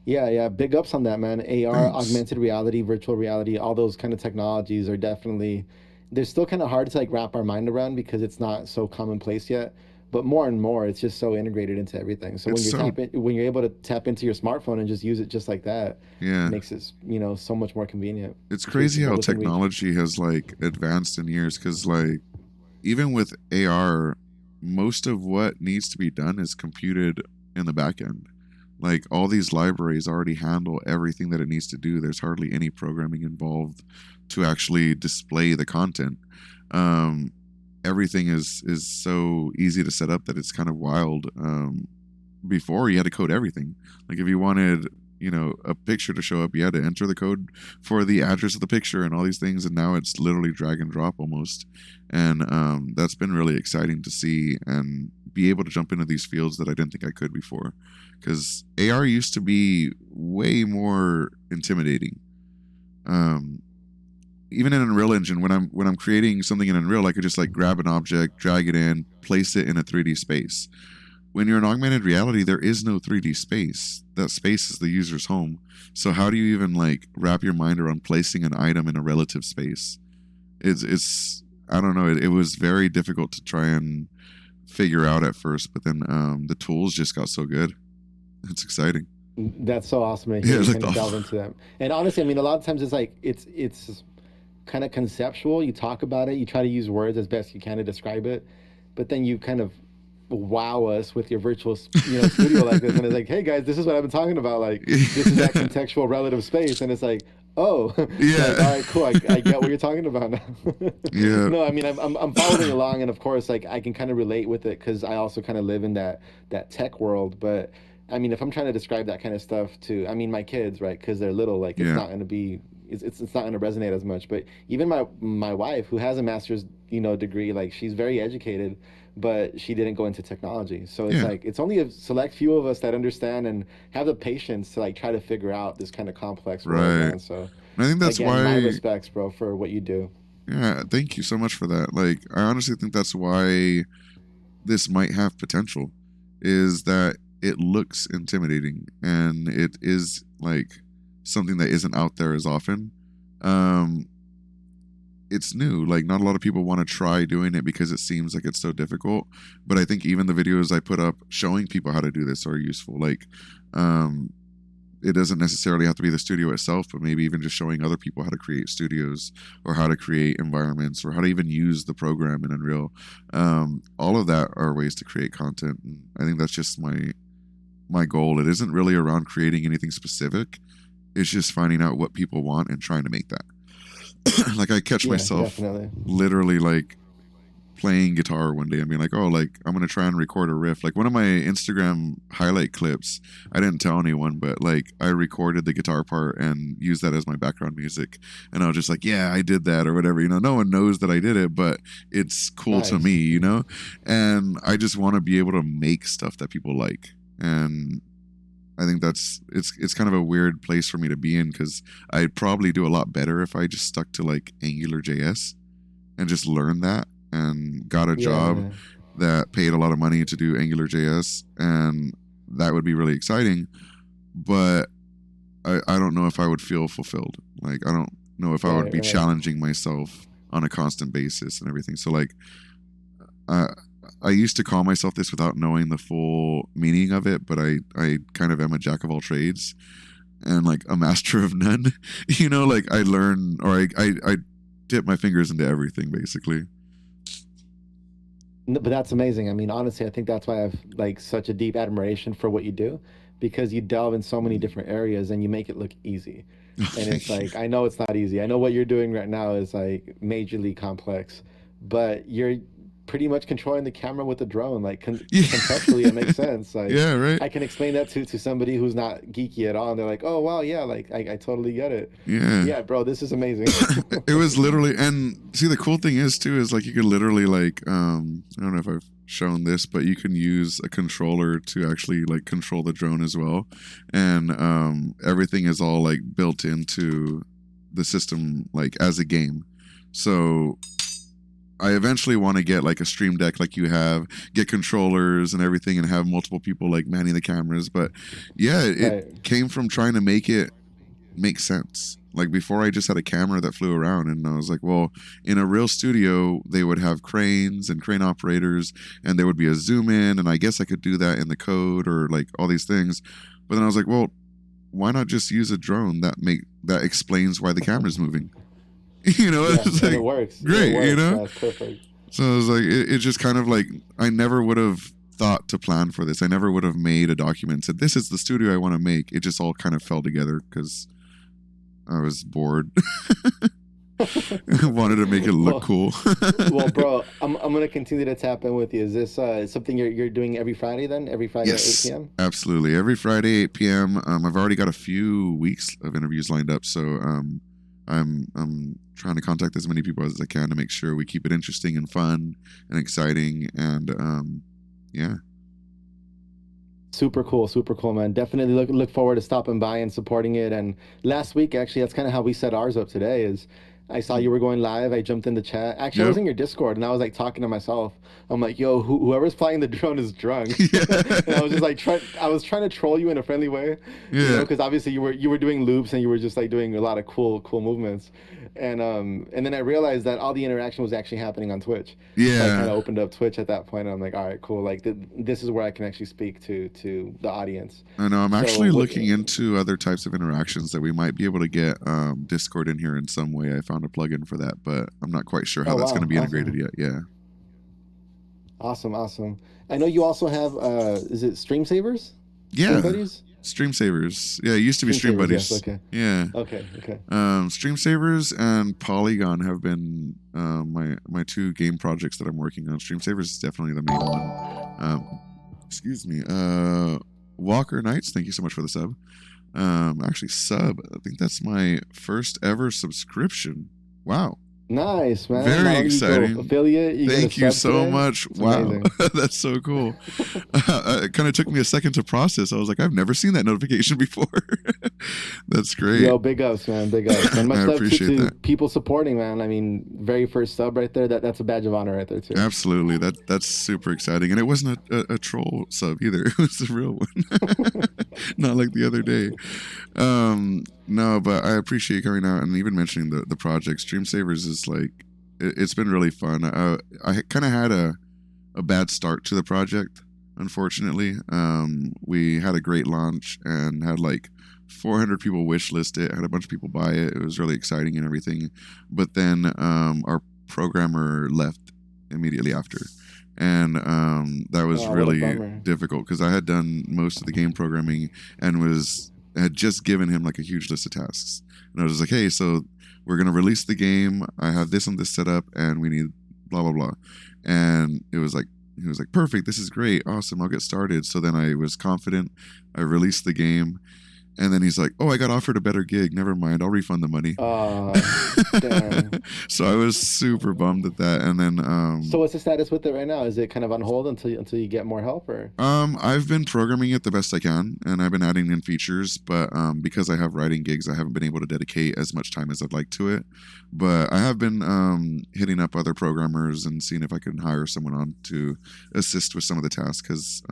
Yeah. Big ups on that, man. AR, Thanks. augmented reality, virtual reality, all those kind of technologies are definitely, they're still kind of hard to like wrap our mind around because it's not so commonplace yet. But more and more, it's just so integrated into everything. So It's so when you're able to tap into your smartphone and just use it just like that, yeah. makes it, so much more convenient It's to crazy how people within reach. technology has like advanced in years because like even with AR, most of what needs to be done is computed in the back end. Like all these libraries already handle everything that it needs to do. There's hardly any programming involved to actually display the content. Um, Everything is so easy to set up that it's kind of wild. Before you had to code everything. Like if you wanted, a picture to show up, you had to enter the code for the address of the picture and all these things. And now it's literally drag and drop almost. And that's been really exciting to see and be able to jump into these fields that I didn't think I could before. Because AR used to be way more intimidating. Um, Even in Unreal Engine, when I'm creating something in Unreal, I could just like grab an object, drag it in, place it in a 3D space. When you're in augmented reality, there is no 3D space. That space is the user's home. So how do you even like wrap your mind around placing an item in a relative space? It's I don't know. It was very difficult to try and figure out at first, but then the tools just got so good. It's exciting. That's so awesome to Yeah, hear it you looked kind of delve awful. into them. And honestly, I mean, a lot of times it's like it's kind of conceptual. You talk about it, you try to use words as best you can to describe it, but then you kind of wow us with your virtual, studio like this, and it's like, hey guys, this is what I've been talking about. Like, this is that contextual relative space, and it's like, oh, like, all Yeah. right, cool, I get what you're talking about now. Yeah. No, I mean, I'm following along, and of course, like, I can kind of relate with it because I also kind of live in that tech world, but. I mean, if I'm trying to describe that kind of stuff to, I mean, my kids, right? Because they're little, like it's Yeah. not going to be, it's not going to resonate as much. But even my wife, who has a master's, degree, like she's very educated, but she didn't go into technology. So it's Yeah. like it's only a select few of us that understand and have the patience to like try to figure out this kind of complex world, Right. man. So And I think that's again, my why. respects, bro, for what you do. Yeah, thank you so much for that. Like, I honestly think that's why this might have potential, is that it looks intimidating and it is like something that isn't out there as often. Um, it's new. Like, not a lot of people want to try doing it because it seems like it's so difficult. But I think even the videos I put up showing people how to do this are useful. Like, um, it doesn't necessarily have to be the studio itself, but maybe even just showing other people how to create studios or how to create environments or how to even use the program in Unreal. All of that are ways to create content. And I think that's just my goal. It isn't really around creating anything specific. It's just finding out what people want and trying to make that. Like I catch Yeah, myself definitely. literally like playing guitar one day and being like, oh, like I'm gonna try and record a riff. Like one of my Instagram highlight clips, I didn't tell anyone, but like I recorded the guitar part and used that as my background music. And I was just like, yeah, I did that or whatever. No one knows that I did it, but it's cool to Nice. me. And I just want to be able to make stuff that people like. And I think it's kind of a weird place for me to be in because I'd probably do a lot better if I just stuck to like Angular JS and just learned that and got a job Yeah. that paid a lot of money to do Angular JS, and that would be really exciting. But I don't know if I would feel fulfilled. Like I don't know if I would Right. be Right. challenging myself on a constant basis and everything. So like I I used to call myself this without knowing the full meaning of it, but I kind of am a jack of all trades and like a master of none. Like I learn or I dip my fingers into everything basically. No, but that's amazing. I mean, honestly, I think that's why I've like such a deep admiration for what you do because you delve in so many Mm. different areas and you make it look easy. Oh, And it's thank you. like, I know it's not easy. I know what you're doing right now is like majorly complex, but you're pretty much controlling the camera with a drone. Like conceptually, it makes Yeah. sense. Like Yeah, right. I can explain that to somebody who's not geeky at all, and they're like, "Oh wow, yeah, like I totally get it." Yeah. Yeah, bro, this is amazing. It was literally, and see the cool thing is too is like you could literally like I don't know if I've shown this, but you can use a controller to actually like control the drone as well, and everything is all like built into the system like as a game. So I eventually want to get like a stream deck like you have, get controllers and everything, and have multiple people like manning the cameras. But yeah, it Right. came from trying to make it make sense. Like before, I just had a camera that flew around, and I was like, well, in a real studio, they would have cranes and crane operators, and there would be a zoom in, and I guess I could do that in the code or like all these things. But then I was like, well, why not just use a drone that explains why the camera's moving? Yeah, It's and it like works. It great. works. That's perfect. So I was like, it just kind of like I never would have thought to plan for this. I never would have made a document and said this is the studio I want to make. It just all kind of fell together because I was bored. Wanted to make it look Well, cool. well, bro, I'm gonna continue to tap in with you. Is this something you're doing every Friday then? Every Friday at 8 Yes, p.m. absolutely. Every Friday, 8 p.m. I've already got a few weeks of interviews lined up, so I'm trying to contact as many people as I can to make sure we keep it interesting and fun and exciting. And yeah, Super cool, man. Definitely look forward to stopping by and supporting it. And last week, actually, that's kind of how we set ours up today. Is I saw you were going live. I jumped in the chat. Actually, I was yep, in your Discord, and I was like talking to myself. I'm like, "Yo, whoever's flying the drone is drunk." And I was just yeah, like, I was trying to troll you in a friendly way, yeah, because obviously you were doing loops and you were just like doing a lot of cool movements. And then I realized that all the interaction was actually happening on Twitch. So I kind yeah. of opened up Twitch at that point. And I'm like, all right, cool. Like this is where I can actually speak to the audience. I know. I'm So actually what? looking into other types of interactions that we might be able to get Discord in here in some way. I found a plugin for that, but I'm not quite sure how Oh that's going to wow, be integrated awesome, yet. Yeah. awesome. I know you also have is it Stream Savers, Stream Yeah. Buddies, Stream Savers. Yeah, it used to be Stream Stream Savers? Yes. Buddies. Okay. Yeah. Okay. Stream Savers and Polygon have been my two game projects that I'm working on. Stream Savers is definitely the main one. Excuse me. Walker Knights, thank you so much for the sub. Actually, sub. I think that's my first ever subscription. Wow. Nice, man. Very Not only you go exciting. affiliate, you get a Thank you sub so today. much. It's Wow. amazing. That's so cool. It kind of took me a second to process. I was like, I've never seen that notification before. That's great. Yo, big ups, man. Big ups. And I much love appreciate to that. people supporting, man. I mean, very first sub right there. That's a badge of honor right there too. Absolutely. That's super exciting. And it wasn't a troll sub either. It was a real one. Not like the other day. No, but I appreciate you coming out and even mentioning the project. Stream Savers is like it's been really fun. I kind of had a bad start to the project, unfortunately. We had a great launch and had like 400 people wish list it, had a bunch of people buy it. It was really exciting and everything. But then our programmer left immediately after. And that was Oh, what a really bummer. difficult because I had done most of the game programming and had just given him like a huge list of tasks. And I was like, hey, so we're gonna release the game. I have this and this set up, and we need blah blah blah. And he was like, perfect. This is great, awesome. I'll get started. So then I was confident. I released the game, and then he's like, oh, I got offered a better gig. Never mind. I'll refund the money. Damn. So I was super bummed at that. And then So what's the status with it right now? Is it kind of on hold until you get more help, or? I've been programming it the best I can, and I've been adding in features. But because I have writing gigs, I haven't been able to dedicate as much time as I'd like to it. But I have been hitting up other programmers and seeing if I can hire someone on to assist with some of the tasks. Because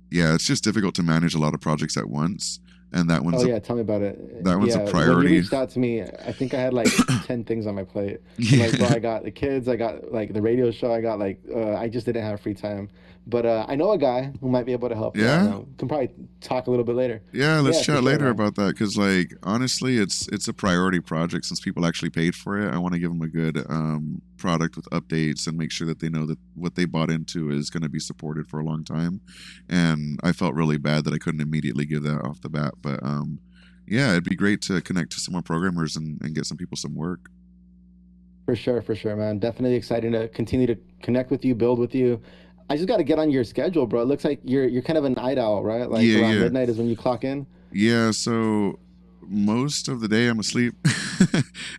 yeah, it's just difficult to manage a lot of projects at once, and Oh yeah, tell me about it. that one's a Yeah, when you priority. reached out to me, I think I had like 10 things on my plate. I'm like, bro, Yeah, I got the kids, I got like the radio show, I got like I just didn't have free time. But I know a guy who might be able to help you out. yeah. Now. Can probably talk a little bit later. Yeah, let's Yeah, for chat sure, later man. about that because, like, honestly, it's a priority project since people actually paid for it. I want to give them a good product with updates and make sure that they know that what they bought into is going to be supported for a long time. And I felt really bad that I couldn't immediately give that off the bat, but yeah, it'd be great to connect to some more programmers and get some people some work. For sure, man. Definitely excited to continue to connect with you, build with you. I just got to get on your schedule, bro. It looks like you're kind of a night owl, right? Like Yeah, around yeah, midnight is when you clock in. yeah. So most of the day I'm asleep,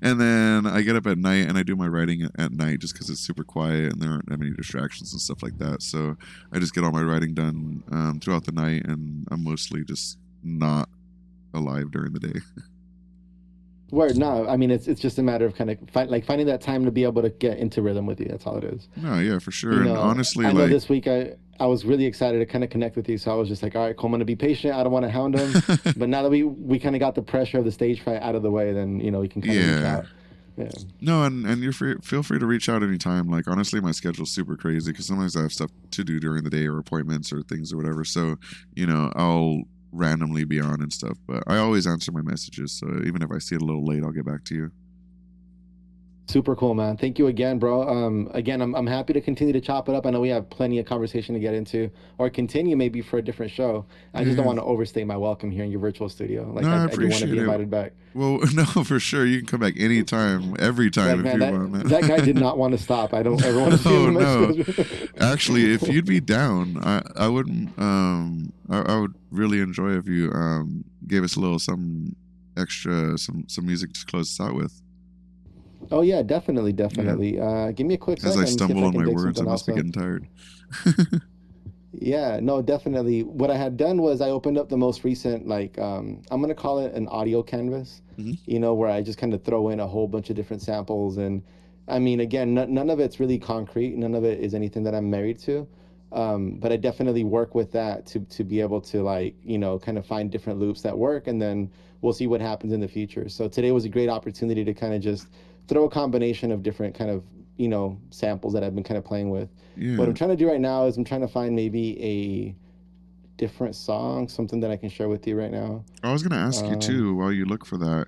and then I get up at night and I do my writing at night just because it's super quiet and there aren't that many distractions and stuff like that. So I just get all my writing done throughout the night, and I'm mostly just not alive during the day. Word, no, I mean it's just a matter of kind of finding that time to be able to get into rhythm with you. That's all it is. No, yeah, for sure. You And know, honestly, I know like, this week I was really excited to kind of connect with you, so I was just like, all right, cool, I'm gonna be patient. I don't want to hound him, but now that we kind of got the pressure of the stage fright out of the way, then we can kind of reach yeah. out. Yeah, No, and you're free, feel free to reach out anytime. Like honestly, my schedule's super crazy because sometimes I have stuff to do during the day or appointments or things or whatever. So I'll randomly be on and stuff. But I always answer my messages. So even if I see it a little late, I'll get back to you. super cool, man. Thank you again, bro. Again, I'm happy to continue to chop it up. I know we have plenty of conversation to get into, or continue maybe for a different show. I just don't Yeah. want to overstay my welcome here in your virtual studio. No, Like I I do want to appreciate be it. invited back. Well, no, for sure. You can come back anytime, every time Like, if man, you that want, man. that guy did not want to stop. I don't ever want to see him No, in my no. Actually, if schedule. you'd be down, I wouldn't I would really enjoy if you gave us a little some extra some music to close us out with. Oh yeah, definitely, Yeah. definitely. Give me a quick As I second. Let me see if stumble I on can my dig words, I something must else be up. getting tired. Yeah, no, definitely. What I had done was I opened up the most recent, like, I'm gonna call it an audio canvas, Hmm. where I just kind of throw in a whole bunch of different samples. And I mean, again, none of it's really concrete. None of it is anything that I'm married to. But I definitely work with that to be able to, like, kind of find different loops that work, and then we'll see what happens in the future. So today was a great opportunity to kind of just throw a combination of different kind of, samples that I've been kind of playing with. What Yeah. I'm trying to do right now is I'm trying to find maybe a different song, something that I can share with you right now. I was gonna ask you Um, too while you look for that.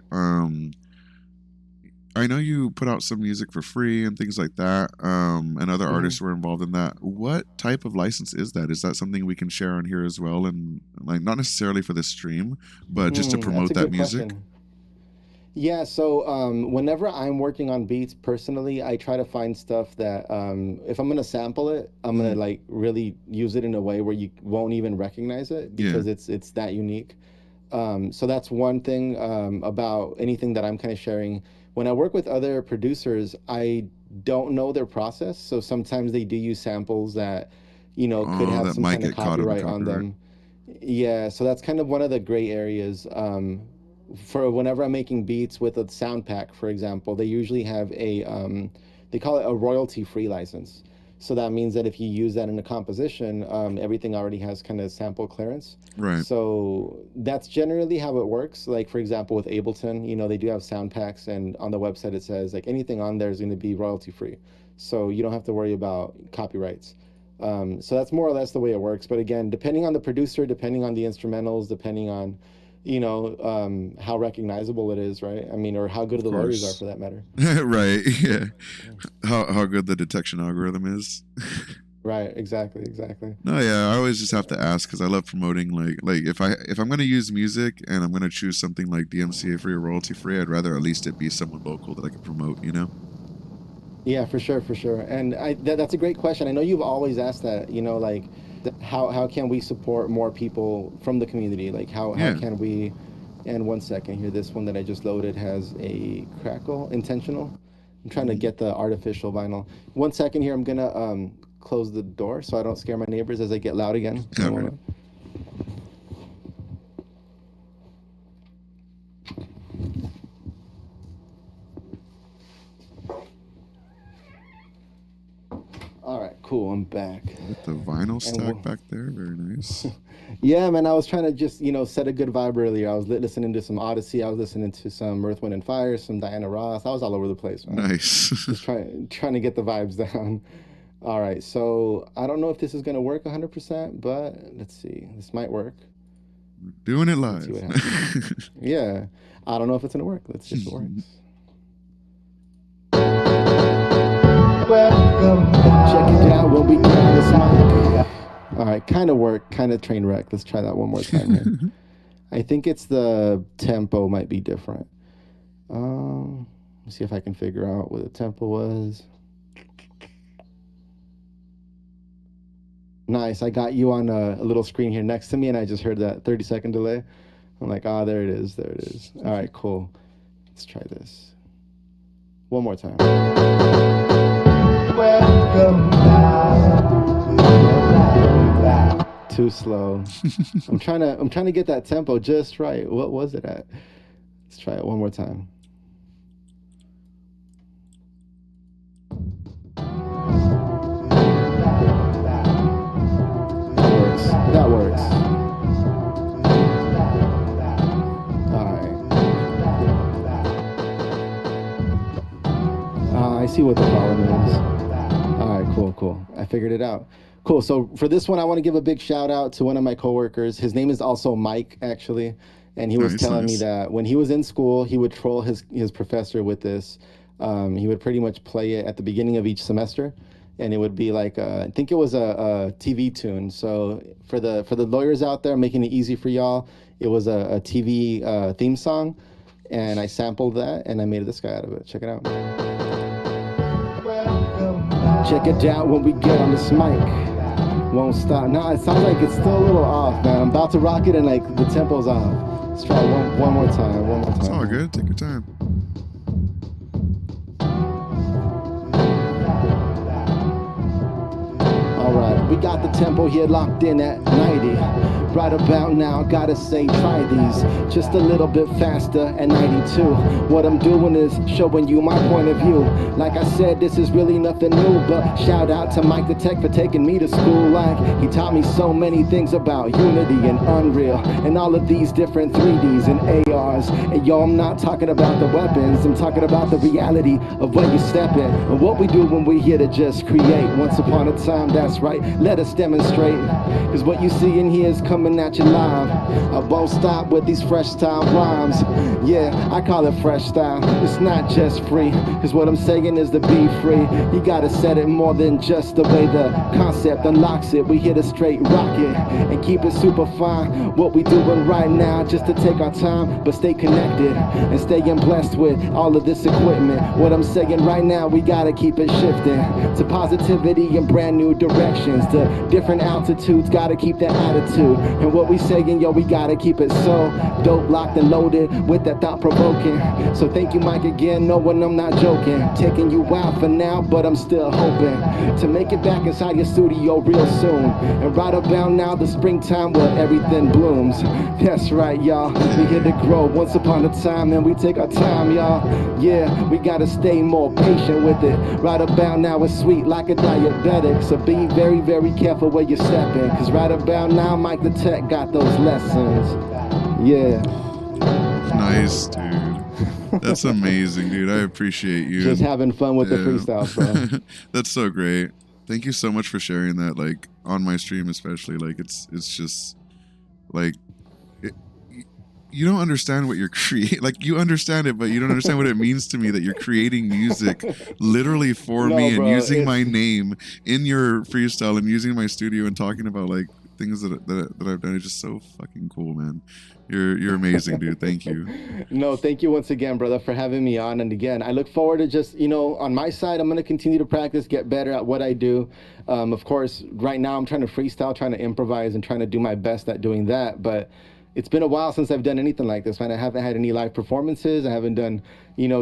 I know you put out some music for free and things like that, and other mhm. artists were involved in that. What type of license is that? Is that something we can share on here as well? And like, not necessarily for this stream, but just to That's promote a that good music? question. Yeah, so whenever I'm working on beats personally, I try to find stuff that if I'm gonna sample it, I'm gonna Mm, like really use it in a way where you won't even recognize it yeah. because it's that unique. So that's one thing about anything that I'm kind of sharing. When I work with other producers, I don't know their process. So sometimes they do use samples that, could Oh, have that some might kind of get caught in the copyright on copyright. them. Yeah, so that's kind of one of the gray areas. For whenever I'm making beats with a sound pack, for example, they usually have they call it a royalty-free license. So that means that if you use that in a composition, everything already has kind of sample clearance. Right. So that's generally how it works. Like for example, with Ableton, they do have sound packs, and on the website it says like anything on there is going to be royalty-free. So you don't have to worry about copyrights. So that's more or less the way it works. But again, depending on the producer, depending on the instrumentals, depending on, how recognizable it is, right? I mean, or how good Of the lawyers are course. for that matter. Right. Yeah. How good the detection algorithm is. Right. Exactly. Exactly. No, yeah, I always just have to ask because I love promoting. Like if I'm gonna use music and I'm gonna choose something like DMCA free or royalty free, I'd rather at least it be someone local that I can promote. You know? Yeah, for sure, for sure. And that's a great question. I know you've always asked that, like how can we support more people from the community? Like how Yeah. can we, and one second here, this one that I just loaded has a crackle intentional. I'm trying to Hmm. get the artificial vinyl. One second here, I'm gonna close the door so I don't scare my neighbors as I get loud again. All One right. moment. All right, cool. I'm back. With the vinyl And stack back there, very nice. yeah, man, I was trying to just, set a good vibe earlier. I was listening to some Odyssey. I was listening to some Earth, Wind, and Fire, some Diana Ross. I was all over the place, man. Nice. Just trying to get the vibes down. All right, so I don't know if this is gonna work 100%, but let's see. This might work. Doing it Let's see live. what happens. Yeah, I don't know if it's gonna work. Let's see if it works. Check it out when we grab this mic. All right, kind of work, kind of train wreck. Let's try that one more time here. I think it's the tempo might be different. Let's see if I can figure out what the tempo was. Nice. I got you on a little screen here next to me, and I just heard that 30-second delay. I'm like, ah, there it is. There it is. All right, cool. Let's try this one more time. Too slow. I'm trying to get that tempo just right. What was it at? Let's try it one more time. see what the problem is. All right, cool. I figured it out. Cool. So for this one, I want to give a big shout out to one of my coworkers. His name is also Mike, actually, and he was telling me that when he was in school, he would troll his professor with this. He would pretty much play it at the beginning of each semester, and it would be like I think it was a TV tune. So for the lawyers out there, making it easy for y'all, it was a TV theme song, and I sampled that and I made this guy out of it. Check it out. Check it out when we get on this mic. Won't stop. Nah, it sounds like it's still a little off, man. I'm about to rock it and like the tempo's off. Let's try one more time. It's all good. Take your time. All right, we got the tempo here locked in at 90. Right about now, gotta say, try these just a little bit faster at 92. What I'm doing is showing you my point of view. Like I said, this is really nothing new, but shout out to MikeTheTech for taking me to school. Like, he taught me so many things about Unity and Unreal and all of these different 3Ds and ARs. And yo, I'm not talking about the weapons, I'm talking about the reality of where you step in and what we do when we're here to just create. Once upon a time, that's right, let us demonstrate, cause what you see in here is coming at you live. I won't stop with these fresh style rhymes. Yeah, I call it fresh style. It's not just free, cause what I'm saying is to be free. You gotta set it more than just the way the concept unlocks it. We hit a straight rocket and keep it super fine. What we doing right now, just to take our time, but stay connected and staying blessed with all of this equipment. What I'm saying right now, we gotta keep it shifting to positivity and brand new directions, to different altitudes. Gotta keep that attitude. And what we saying, yo, we gotta keep it so dope, locked and loaded with that thought provoking. So thank you, Mike, again, knowing I'm not joking. Taking you out for now, but I'm still hoping to make it back inside your studio real soon. And right about now, the springtime where everything blooms. That's right, y'all, we here to grow. Once upon a time, and we take our time, y'all. Yeah, we gotta stay more patient with it. Right about now, it's sweet like a diabetic. So be very, very careful where you're stepping, cause right about now, MikeTheTech got those lessons. Yeah. Nice, dude. That's amazing, dude. I appreciate you. Just having fun with the freestyle, bro. That's so great. Thank you so much for sharing that, like, on my stream especially. Like, it's just, like, you don't understand what you're creating. Like, you understand it, but you don't understand what it means to me that you're creating music literally for me, and using my name in your freestyle and using my studio and talking about, like, things that I've done. Is just so fucking cool, man. You're amazing, dude. Thank you. No, thank you once again, brother, for having me on. And again, I look forward to just, on my side, I'm going to continue to practice, get better at what I do. Of course, right now I'm trying to freestyle, trying to improvise, and trying to do my best at doing that. But it's been a while since I've done anything like this, man. I haven't had any live performances. I haven't done,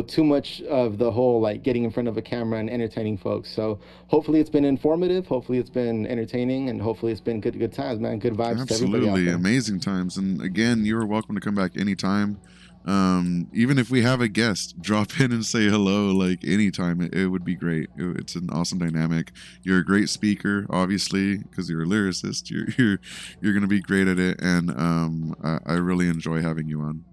too much of the whole, like, getting in front of a camera and entertaining folks. So hopefully it's been informative. Hopefully it's been entertaining, and hopefully it's been good times, man. Good vibes to everybody out there. Amazing times. And again, you're welcome to come back anytime. Even if we have a guest, drop in and say hello, like, anytime. It would be great. It's an awesome dynamic. You're a great speaker, obviously, because you're a lyricist. You're gonna be great at it, and I really enjoy having you on.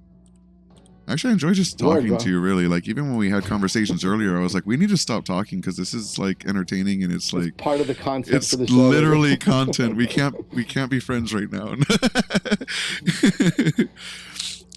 Actually, I enjoy just talking to you, really. Like, even when we had conversations earlier, I was like, we need to stop talking because this is, like, entertaining, and it's like part of the concept. It's for the show. Literally content. We can't be friends right now.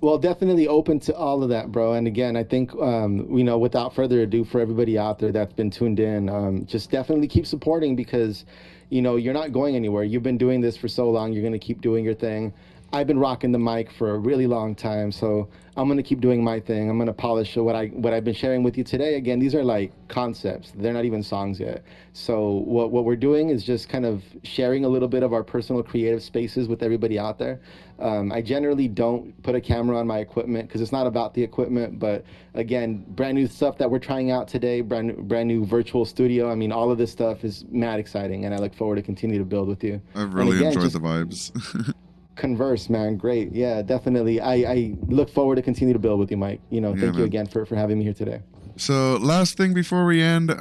Well, definitely open to all of that, bro. And again, I think, without further ado, for everybody out there that's been tuned in, just definitely keep supporting, because, you're not going anywhere. You've been doing this for so long. You're going to keep doing your thing. I've been rocking the mic for a really long time, so I'm going to keep doing my thing. I'm going to polish what I've been sharing with you today. Again, these are like concepts. They're not even songs yet. So what we're doing is just kind of sharing a little bit of our personal creative spaces with everybody out there. I generally don't put a camera on my equipment because it's not about the equipment, but again, brand new stuff that we're trying out today, brand new virtual studio. I mean, all of this stuff is mad exciting, and I look forward to continue to build with you. I've really enjoyed the vibes. Converse, man. Great. Yeah, definitely. I look forward to continue to build with you, Mike. Thank you again for having me here today. So last thing before we end,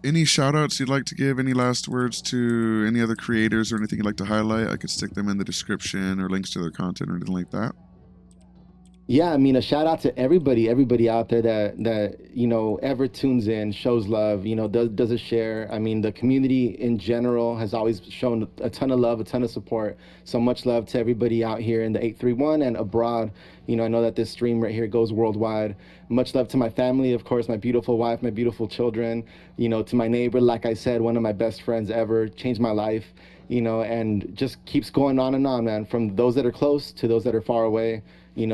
any shout outs you'd like to give, any last words to any other creators or anything you'd like to highlight? I could stick them in the description, or links to their content or anything like that. Yeah, I mean, a shout out to everybody out there that ever tunes in, shows love, does a share. I mean, the community in general has always shown a ton of love, a ton of support. So much love to everybody out here in the 831 and abroad. I know that this stream right here goes worldwide. Much love to my family, of course, my beautiful wife, my beautiful children. To my neighbor, like I said, one of my best friends ever, changed my life. And just keeps going on and on, man. From those that are close to those that are far away.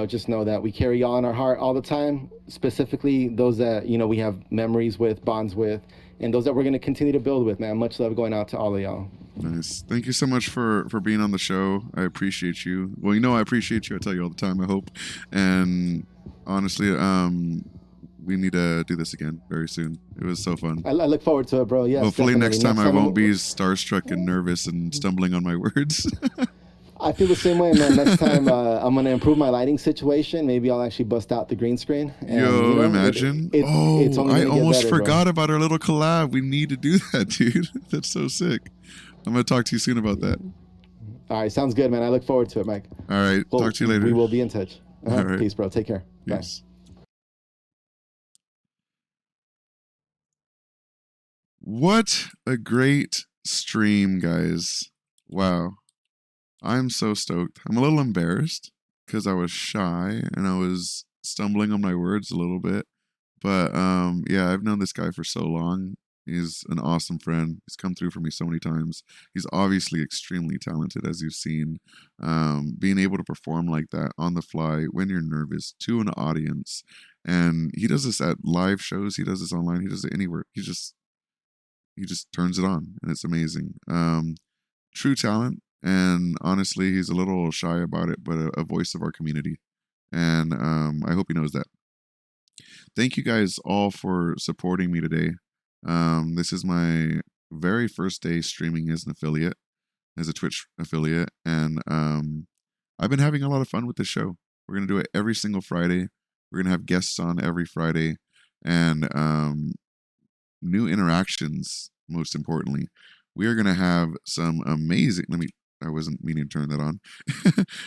Just know that we carry y'all in our heart all the time, specifically those that, we have memories with, bonds with, and those that we're going to continue to build with, man. Much love going out to all of y'all. Nice. Thank you so much for being on the show. I appreciate you. Well, I appreciate you. I tell you all the time, I hope. And honestly, we need to do this again very soon. It was so fun. I look forward to it, bro. Yes, Hopefully definitely. next time Next I time, won't be starstruck and nervous and stumbling on my words. I feel the same way, man. Next time, I'm gonna improve my lighting situation. Maybe I'll actually bust out the green screen, and Yo, imagine. it's Oh, only I gonna get almost better, forgot bro. about our little collab. We need to do that, dude. That's so sick. I'm going to talk to you soon about that. All right, sounds good, man. I look forward to it, Mike. All right. Well, Talk to you we later. will be in touch. All right. Peace, bro. Take care. Bye. Peace. What a great stream, guys. Wow. I'm so stoked. I'm a little embarrassed because I was shy and I was stumbling on my words a little bit. But yeah, I've known this guy for so long. He's an awesome friend. He's come through for me so many times. He's obviously extremely talented, as you've seen. Being able to perform like that on the fly when you're nervous to an audience, and he does this at live shows. He does this online. He does it anywhere. He just turns it on, and it's amazing. True talent, and honestly, he's a little shy about it, but a voice of our community, and I hope he knows that. Thank you guys all for supporting me today. This is my very first day streaming as an affiliate, as a Twitch affiliate, and I've been having a lot of fun with the show. We're gonna do it every single Friday. We're gonna have guests on every Friday, and new interactions. Most importantly, we are gonna have some amazing. Let me. I wasn't meaning to turn that on.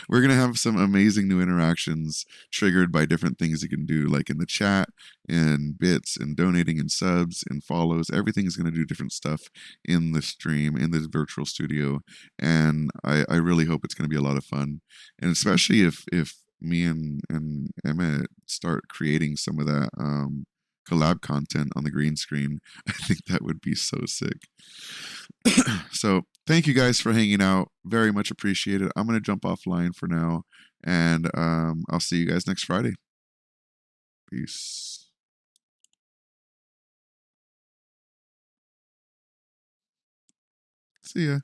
We're gonna have some amazing new interactions triggered by different things you can do, like in the chat and bits and donating and subs and follows. Everything's gonna do different stuff in the stream, in this virtual studio, and I really hope it's gonna be a lot of fun. And especially if me and Emma start creating some of that collab content on the green screen, I think that would be so sick. So thank you guys for hanging out. Very much appreciated. I'm going to jump offline for now, and I'll see you guys next Friday. Peace. See ya.